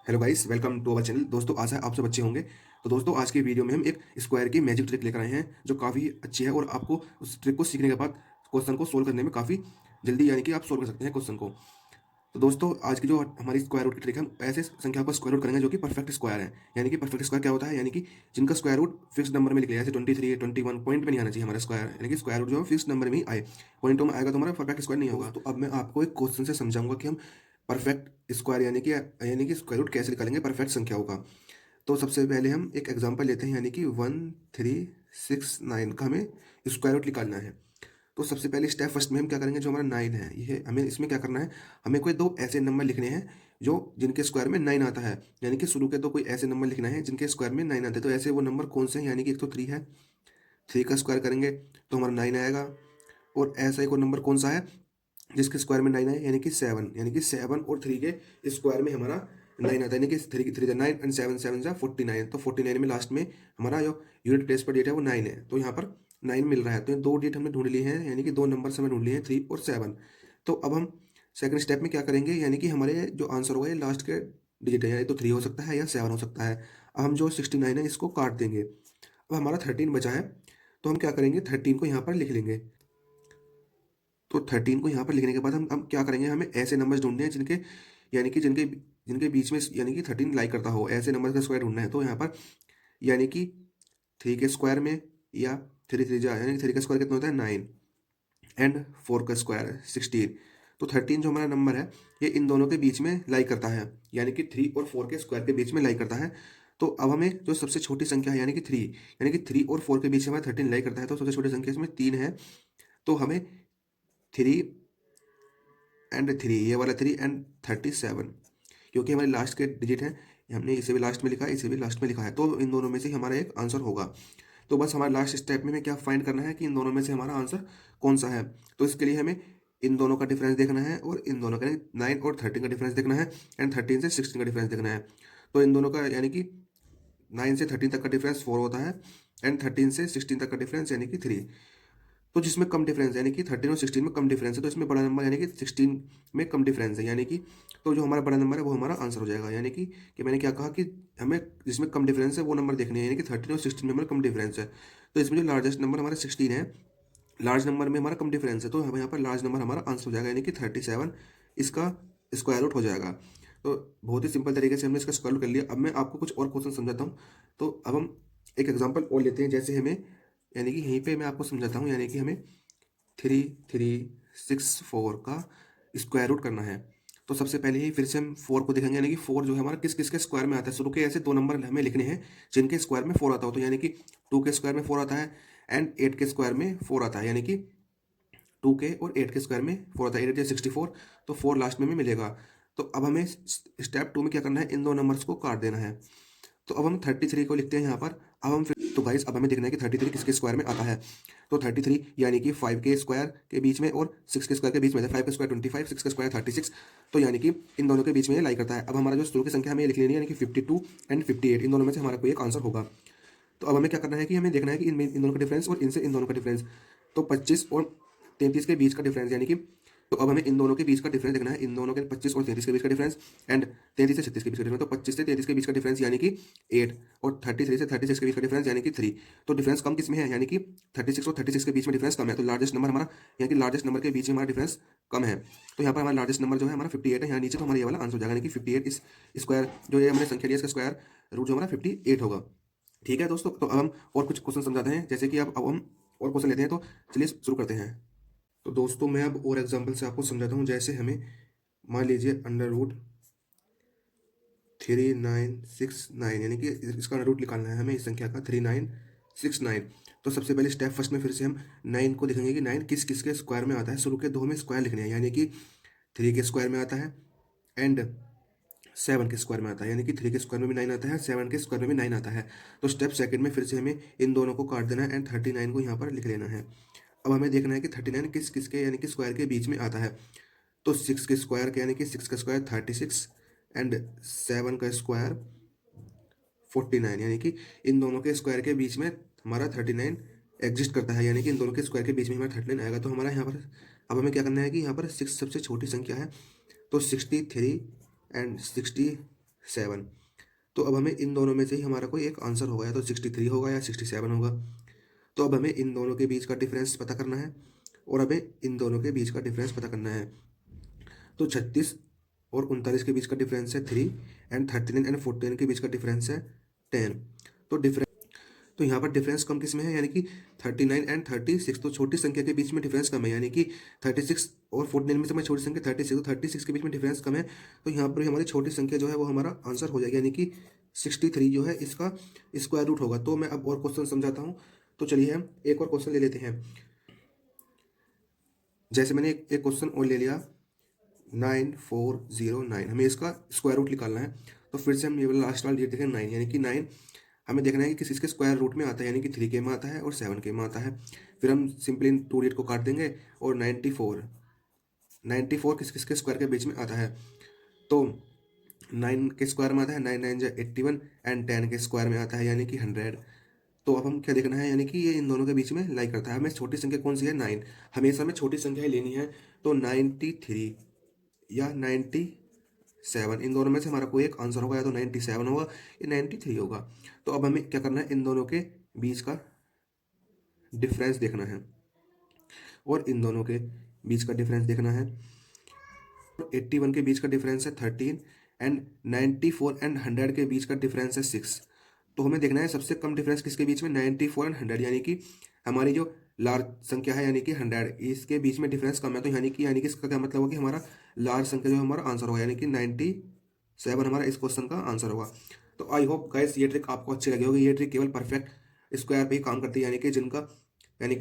Hello guys, welcome to our channel. दोस्तों आशा है आप सब अच्छे होंगे। तो दोस्तों आज की वीडियो में हम एक स्क्वायर की मैजिक ट्रिक लेकर आए हैं जो काफ़ी अच्छी है और आपको उस ट्रिक को सीखने के बाद क्वेश्चन को सोल्व करने में काफ़ी जल्दी यानी कि आप सोल्व कर सकते हैं क्वेश्चन को। तो दोस्तों आज की जो हमारी स्क्वायर रूट की ट्रिक है, हम ऐसे संख्या को स्क्वायर रूट करेंगे जो कि परफेक्ट स्क्वायर है। यानी कि परफेक्ट स्क्वायर क्या होता है, यानी कि जिनका स्क्वायर रूट फिक्स नंबर में निकले, जैसे 23 21 पॉइंट में नहीं आना चाहिए हमारा स्क्वायर, यानी कि स्क्वायर रूट जो है फिक्स नंबर में ही आए। पॉइंटों में आएगा तो हमारा परफेक्ट स्क्वायर नहीं होगा। तो अब मैं आपको एक क्वेश्चन से समझाऊंगा कि हम परफेक्ट स्क्वायर यानी कि स्क्वायर रूट कैसे निकालेंगे परफेक्ट संख्याओं का। तो सबसे पहले हम एक एग्जांपल लेते हैं, यानी कि 1369 का हमें स्क्वायर रूट निकालना है। तो सबसे पहले स्टेप फर्स्ट में हम क्या करेंगे, जो हमारा 9 है, ये हमें इसमें क्या करना है, हमें कोई दो ऐसे नंबर लिखने हैं जो जिनके स्क्वायर में 9 आता है। यानी कि शुरू के दो कोई ऐसे नंबर लिखना है जिनके स्क्वायर में 9 आते हैं। तो ऐसे वो नंबर कौन से हैं, यानी कि एक तो 3 है, 3 का स्क्वायर करेंगे तो हमारा 9 आएगा। और ऐसा एक और नंबर कौन सा है जिसके स्क्वायर में 9 है, यानी कि 7, यानी कि 7 और 3 के स्क्वायर में हमारा 9 आता है। यानी कि 3 3 9 एंड 7 7 जा 49। तो 49 में लास्ट में हमारा जो यूनिट प्लेस पर डेट है वो 9 है, तो यहाँ पर 9 मिल रहा है। तो ये दो डेट हमने ढूंढ लिए हैं, यानी कि दो नंबर हमें ढूंढ लिए हैं, 3 और 7। तो अब हम सेकंड स्टेप में क्या करेंगे, यानी कि हमारे जो आंसर होगा ये लास्ट के डिजिट है, यानी तो 3 हो सकता है या 7 हो सकता है। अब हम जो 69 है इसको काट देंगे। अब हमारा 13 बचा है, तो हम क्या करेंगे, 13 को यहाँ पर लिख लेंगे। तो 13 को यहाँ पर लिखने के बाद हम क्या करेंगे, हमें ऐसे नंबर्स ढूंढने हैं जिनके यानी कि जिनके जिनके बीच में यानी कि 13 लाइक करता हो, ऐसे नंबर का स्क्वायर ढूंढना है। तो यहाँ पर यानी कि 3 के स्क्वायर में, या 3 3 जा, यानी कि 3 का स्क्वायर कितना होता है 9 एंड 4 का स्क्वायर 16। तो 13 जो हमारा नंबर है ये इन दोनों के बीच में लाइक करता है, यानी कि 3 और 4 के स्क्वायर के बीच में लाइक करता है। तो अब हमें जो सबसे छोटी संख्या है, यानी कि 3, यानी कि 3 और 4 के बीच में हमारा 13 लाइक करता है, तो सबसे छोटी संख्या इसमें 3 है। तो हमें 3 एंड 3, ये वाला 3 एंड 37, क्योंकि हमारे लास्ट के डिजिट हैं, हमने इसे भी लास्ट में लिखा है, इसे भी लास्ट में लिखा है, तो इन दोनों में से हमारा एक आंसर होगा। तो बस हमारे लास्ट स्टेप में हमें क्या फाइंड करना है कि इन दोनों में से हमारा आंसर कौन सा है। तो इसके लिए हमें इन दोनों का डिफरेंस देखना है, और इन दोनों का 9 और 13 का डिफरेंस देखना है, एंड 13 से 16 का डिफरेंस देखना है। तो इन दोनों का यानी कि 9 से 13 तक का डिफरेंस 4 होता है, एंड 13 से 16 तक का डिफरेंस यानी कि 3। तो जिसमें कम डिफरेंस है, यानी कि 13 और 16 में कम डिफरेंस है, तो इसमें बड़ा नंबर यानी कि 16 में कम डिफरेंस है, यानी कि तो जो हमारा बड़ा नंबर है वो हमारा आंसर हो जाएगा। यानी कि मैंने क्या कहा कि हमें जिसमें कम डिफरेंस है वो नंबर देखने हैं, यानी कि 13 और 16 में हमारा कम डिफरेंस है। तो इसमें जो लार्जेस्ट नंबर हमारा 16 है, लार्ज नंबर में हमारा कम डिफरेंस है, तो हमें यहाँ पर लार्ज नंबर हमारा आंसर हो जाएगा, यानी कि 37 इसका स्क्वायर रूट हो जाएगा। तो बहुत ही सिंपल तरीके से हमने इसका स्क्वायर रूट कर लिया। अब मैं आपको कुछ और क्वेश्चन समझाता हूँ। तो अब हम एक एग्जाम्पल और लेते हैं, जैसे हमें यानी कि यहीं पे मैं आपको समझाता हूँ, यानी कि हमें 3364 का स्क्वायर रूट करना है। तो सबसे पहले ही फिर से हम 4 को देखेंगे, यानी कि 4 जो है हमारा किस किस के स्क्वायर में आता है। शुरू के ऐसे दो नंबर हमें लिखने हैं जिनके स्क्वायर में 4 आता हो, तो यानी कि 2 के स्क्वायर में 4 आता है, एंड 8 के स्क्वायर में 4 आता है, यानी कि 2 के और 8 के स्क्वायर में 4 आता है, 8 8 64, तो 4 लास्ट में भी मिलेगा। तो अब हमें स्टेप 2 में क्या करना है, इन दो नंबर्स को काट देना है। तो अब हम 33 को लिखते हैं यहाँ पर। अब हम फिर तो गाइस अब हमें देखना है कि 33 किसके स्क्वायर में आता है। तो 33 यानी कि 5 के स्क्वायर के बीच में और 6 के स्क्वायर के बीच में, 5 का स्क्वायर 25, 6 का स्क्वायर 36, तो यानी कि इन दोनों के बीच में ये लाई करता है। अब हमारा जो शुरू की संख्या हमें ये लिख लेनी है, यानी कि 52 एंड 58, इन दोनों में से हमारा कोई एक आंसर होगा। तो अब हमें क्या करना है कि हमें देखना है कि इन दोनों का डिफरेंस और इनसे इन दोनों का डिफरेंस। तो 25 और 33 के बीच का डिफरेंस, यानी कि तो अब हमें इन दोनों के बीच का डिफरेंस देखना है, इन दोनों के 25 और 33 के बीच का डिफरेंस, एंड 33 से 36 के बीच का डिफरेंस। तो 25 से 33 के बीच का डिफरेंस यानी कि 8, और 33 से 36 के बीच का डिफरेंस यानी कि 3। तो डिफरेंस कम किस में है, यानी कि 36 और 36 के बीच में डिफरेंस कम है, तो लार्जेस्ट नंबर हमारा, यानी कि लार्जेस्ट नंबर के बीच में हमारा डिफरेंस कम है। तो यहाँ पर हमारा लार्जेस्ट नंबर जो है हमारा 58 है, यहाँ नीचे तो हमारा ये वाला आंसर हो जाएगा, यानी कि 58 इस स्क्वायर जो ये हमने संख्या लिया इसका स्क्वायर रूट जो हमारा 58 होगा। ठीक है दोस्तों, तो अब हम और कुछ क्वेश्चन समझाते हैं, जैसे कि अब हम और क्वेश्चन लेते हैं। तो चलिए शुरू करते हैं। तो दोस्तों मैं अब और एग्जांपल से आपको समझाता हूँ। जैसे हमें मान लीजिए अंडर रूट 3969, यानी कि इसका अंडर रूट निकालना है हमें इस संख्या का 3969। तो सबसे पहले स्टेप फर्स्ट में फिर से हम 9 को लिखेंगे कि 9 किस किस के स्क्वायर में आता है। शुरू के दो में स्क्वायर लिखने हैं, यानी कि 3 के स्क्वायर में आता है, एंड 7 के स्क्वायर में आता है, यानी कि 3 के स्क्वायर में भी 9 आता है, 7 के स्क्वायर में भी 9 आता है। तो स्टेप सेकंड में फिर से हमें इन दोनों को काट देना है, एंड 39 को यहाँ पर लिख लेना है। अब हमें देखना है कि 39 किस किस के यानी कि स्क्वायर के बीच में आता है। तो 6 के स्क्वायर के, यानी कि 6 का स्क्वायर 36, एंड 7 का स्क्वायर 49, यानी कि इन दोनों के स्क्वायर के बीच में हमारा 39 एग्जिस्ट करता है, यानी कि इन दोनों के स्क्वायर के बीच में हमारा 39 आएगा। तो हमारा यहाँ पर अब हमें क्या करना है कि यहाँ पर 6 सबसे छोटी संख्या है, तो 63 एंड 7। तो अब हमें इन दोनों में से ही हमारा कोई एक आंसर होगा, या तो 63 होगा या 67 होगा। तो अब हमें इन दोनों के बीच का डिफरेंस पता करना है और हमें इन दोनों के बीच का डिफरेंस पता करना है। तो 36 और 39 के बीच का डिफरेंस है 3 एंड 39 एंड 14 के बीच का डिफरेंस है 10। तो डिफरेंस, तो यहाँ पर डिफरेंस कम किस में है, यानी कि 39 एंड 36। तो छोटी संख्या के बीच में डिफरेंस कम है, यानी कि 36 और 49 में से हमारी छोटी संख्या 36, तो 36 के बीच में डिफरेंस कम है। तो यहाँ पर हमारी छोटी संख्या जो है वो हमारा आंसर हो जाएगी, यानी कि 63 जो है इसका स्क्वायर रूट होगा। तो मैं अब और क्वेश्चन समझाता हूँ। तो चलिए हम एक और क्वेश्चन ले लेते हैं। जैसे मैंने एक क्वेश्चन और ले लिया 9409, हमें इसका स्क्वायर रूट निकालना है। तो फिर से हम ये वाला लास्ट वाला ये देखें 9, यानी कि 9 हमें देखना है कि किस इसके स्क्वायर रूट में आता है, यानी कि 3 के में आता है और 7 के में आता है। फिर हम सिंपली इन 2 को काट देंगे और 94 किस किसके स्क्वायर के बीच में आता है। तो 9 के स्क्वायर में आता है 9 9 जा 81 एंड 10 के स्क्वायर में आता है यानी कि 100। तो अब हम क्या देखना है, यानी कि ये इन दोनों के बीच में लाइक करता है। हमें छोटी संख्या कौन सी है, 9। हमेशा हमें छोटी संख्या ही लेनी है। तो 93 या 97, इन दोनों में से हमारा कोई एक आंसर होगा, या तो 97 होगा या 93 होगा। तो अब हमें क्या करना है, इन दोनों के बीच का डिफरेंस देखना है और इन दोनों के बीच का डिफरेंस देखना है। 81 के बीच का डिफरेंस है 13 एंड 94 एंड 100 के बीच का डिफरेंस है 6। तो हमें देखना है सबसे कम डिफरेंस किसके बीच में, 94 एंड 100, यानी कि हमारी जो लार्ज संख्या है यानी कि 100, इसके बीच में डिफरेंस कम है। तो यानी कि इसका क्या मतलब होगा कि हमारा लार्ज संख्या जो हमारा आंसर होगा, यानी कि 97 हमारा इस क्वेश्चन का आंसर होगा। तो आई होप गाइस ये ट्रिक आपको अच्छी लगी होगी। ये ट्रिक केवल परफेक्ट स्क्वायर पे ही काम करती है, यानी कि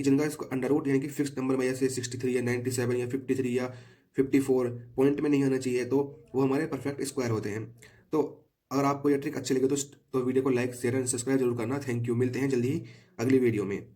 जिनका इसको अंडर रूट यानी कि फिक्स नंबर में, जैसे 63 या 97 या 53 या 54 पॉइंट में नहीं आना चाहिए, तो वो हमारे परफेक्ट स्क्वायर होते हैं। तो अगर आपको ये ट्रिक अच्छी लगे तो वीडियो को लाइक शेयर एंड सब्सक्राइब जरूर करना। थैंक यू, मिलते हैं जल्दी ही अगली वीडियो में।